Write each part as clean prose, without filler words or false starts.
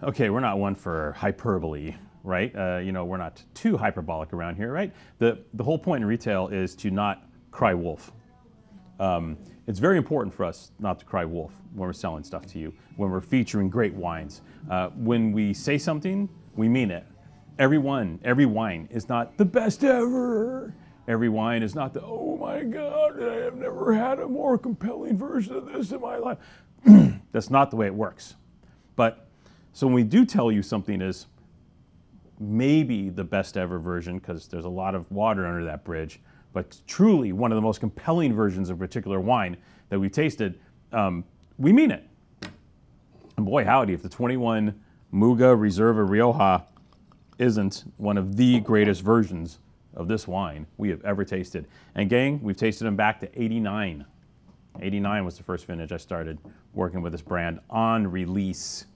Okay, we're not one for hyperbole, right? We're not too hyperbolic around here, right? The whole point in retail is to not cry wolf. It's very important for us not to cry wolf when we're selling stuff to you, when we're featuring great wines. When we say something, we mean it. Every wine is not the best ever. Every wine is not the, oh my God, I have never had a more compelling version of this in my life. That's not the way it works. But so when we do tell you something is maybe the best ever version, because there's a lot of water under that bridge, but truly one of the most compelling versions of a particular wine that we tasted, we mean it. And boy, howdy, if the 21 Muga Reserva Rioja isn't one of the greatest versions of this wine we have ever tasted. And gang, we've tasted them back to 89. 89 was the first vintage I started working with this brand on release.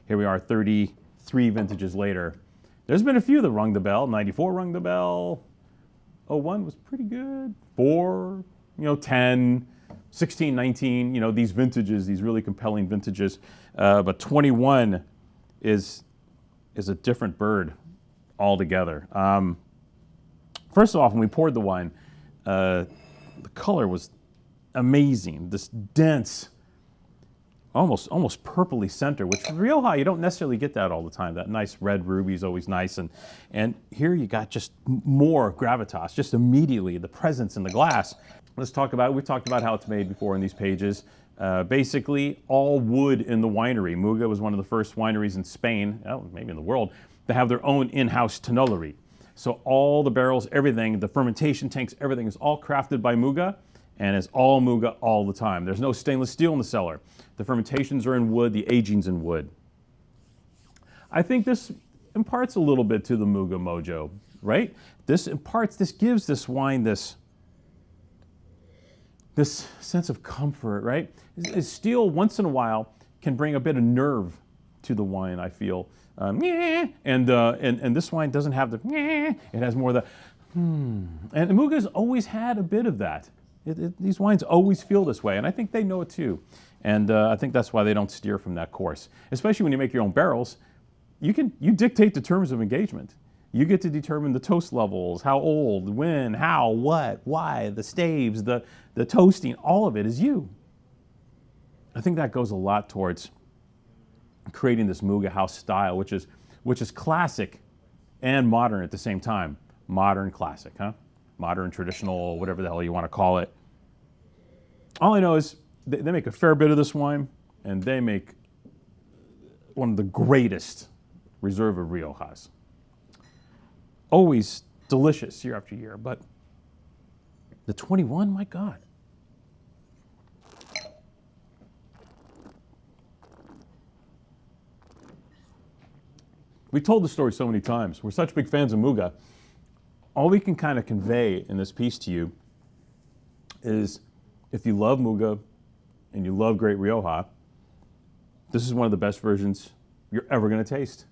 Here we are 33 vintages later. There's been a few that rung the bell. 94 rung the bell. 01 was pretty good. 4, 10, 16, 19, these vintages, these really compelling vintages. But 21 is a different bird altogether. First off, when we poured the wine, the color was amazing. This dense, almost purpley center, which Rioja, you don't necessarily get that all the time. That nice red ruby is always nice. And here you got just more gravitas, just immediately, the presence in the glass. We've talked about how it's made before in these pages. Basically, all wood in the winery. Muga was one of the first wineries in Spain, maybe in the world, to have their own in-house tonnellery. So all the barrels, everything, the fermentation tanks, everything is all crafted by Muga, and is all Muga all the time. There's no stainless steel in the cellar. The fermentations are in wood, the aging's in wood. I think this imparts a little bit to the Muga mojo, right? This gives this wine this sense of comfort, right? Steel once in a while can bring a bit of nerve to the wine, I feel. And this wine doesn't have the, it has more of the, And Muga's always had a bit of that. These wines always feel this way, and I think they know it too. And I think that's why they don't steer from that course. Especially when you make your own barrels, you dictate the terms of engagement. You get to determine the toast levels, how old, when, how, what, why, the staves, the toasting, all of it is you. I think that goes a lot towards creating this Muga house style, which is classic and modern at the same time. Modern classic, huh? Modern, traditional, whatever the hell you want to call it. All I know is they make a fair bit of this wine, and they make one of the greatest Reserva Riojas. Always delicious year after year, but the 21, my God. We've told the story so many times. We're such big fans of Muga. All we can kind of convey in this piece to you is if you love Muga and you love great Rioja, this is one of the best versions you're ever going to taste.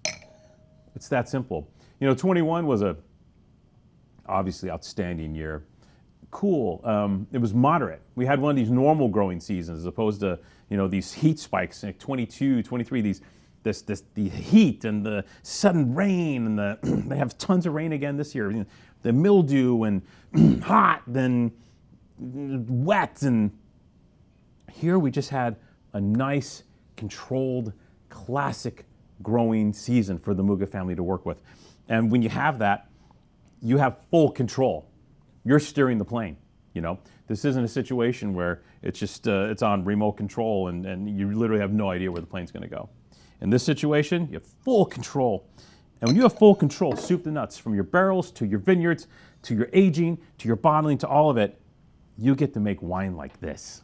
It's that simple. 21 was a obviously outstanding year. Cool. It was moderate. We had one of these normal growing seasons as opposed to, these heat spikes, like 22, 23, the heat and the sudden rain and they have tons of rain again this year. The mildew and hot, then wet, and here we just had a nice, controlled, classic growing season for the Muga family to work with. And when you have that, you have full control. You're steering the plane, This isn't a situation where it's just, it's on remote control and you literally have no idea where the plane's gonna go. In this situation, you have full control. And when you have full control, soup to nuts, from your barrels to your vineyards, to your aging, to your bottling, to all of it, you get to make wine like this.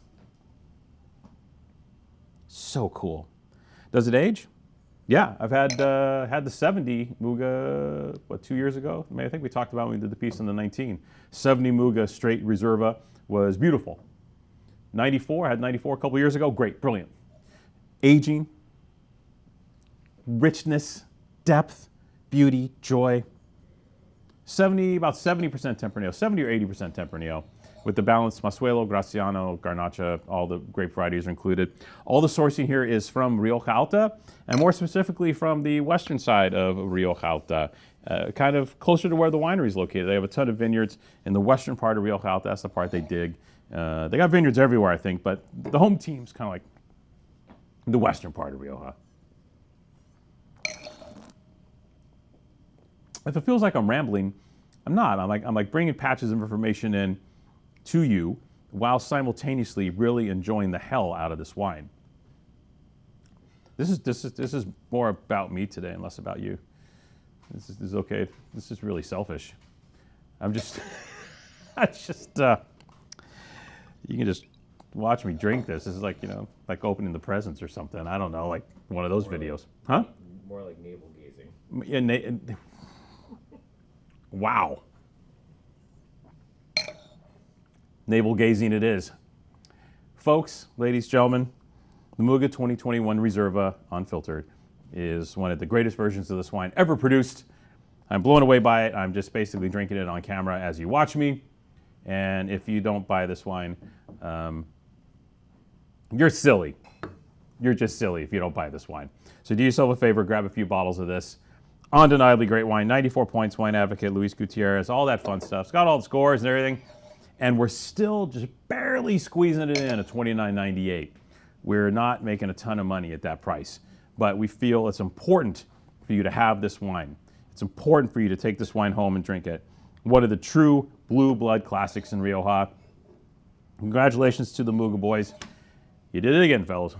So cool. Does it age? Yeah, I've had the 70 Muga, 2 years ago? I think we talked about when we did the piece on the 19. 70 Muga straight Reserva was beautiful. 94, I had 94 a couple years ago. Great, brilliant. Aging, richness, depth, beauty, joy. About 70% Tempranillo, 70 or 80% Tempranillo. with the balanced Masuelo, Graciano, Garnacha, all the grape varieties are included. All the sourcing here is from Rioja Alta, and more specifically from the western side of Rioja Alta, kind of closer to where the winery is located. They have a ton of vineyards in the western part of Rioja Alta. That's the part they dig. They got vineyards everywhere, I think, but the home team's kind of like the western part of Rioja. If it feels like I'm rambling, I'm not. I'm like bringing patches of information in to you while simultaneously really enjoying the hell out of this wine. This is more about me today and less about you. This is okay. This is really selfish. I'm just, you can just watch me drink this. This is like, like opening the presents or something. I don't know, like one of those videos. Huh? More like navel gazing. Yeah, wow. Navel gazing it is. Folks, ladies, gentlemen, the Muga 2021 Reserva Unfiltered is one of the greatest versions of this wine ever produced. I'm blown away by it. I'm just basically drinking it on camera as you watch me. And if you don't buy this wine, you're silly. You're just silly if you don't buy this wine. So do yourself a favor, grab a few bottles of this. Undeniably great wine, 94 points, wine advocate, Luis Gutierrez, all that fun stuff. It's got all the scores and everything. And we're still just barely squeezing it in at $29.98. We're not making a ton of money at that price, but we feel it's important for you to have this wine. It's important for you to take this wine home and drink it. One of the true blue blood classics in Rioja. Congratulations to the Muga boys. You did it again, fellas.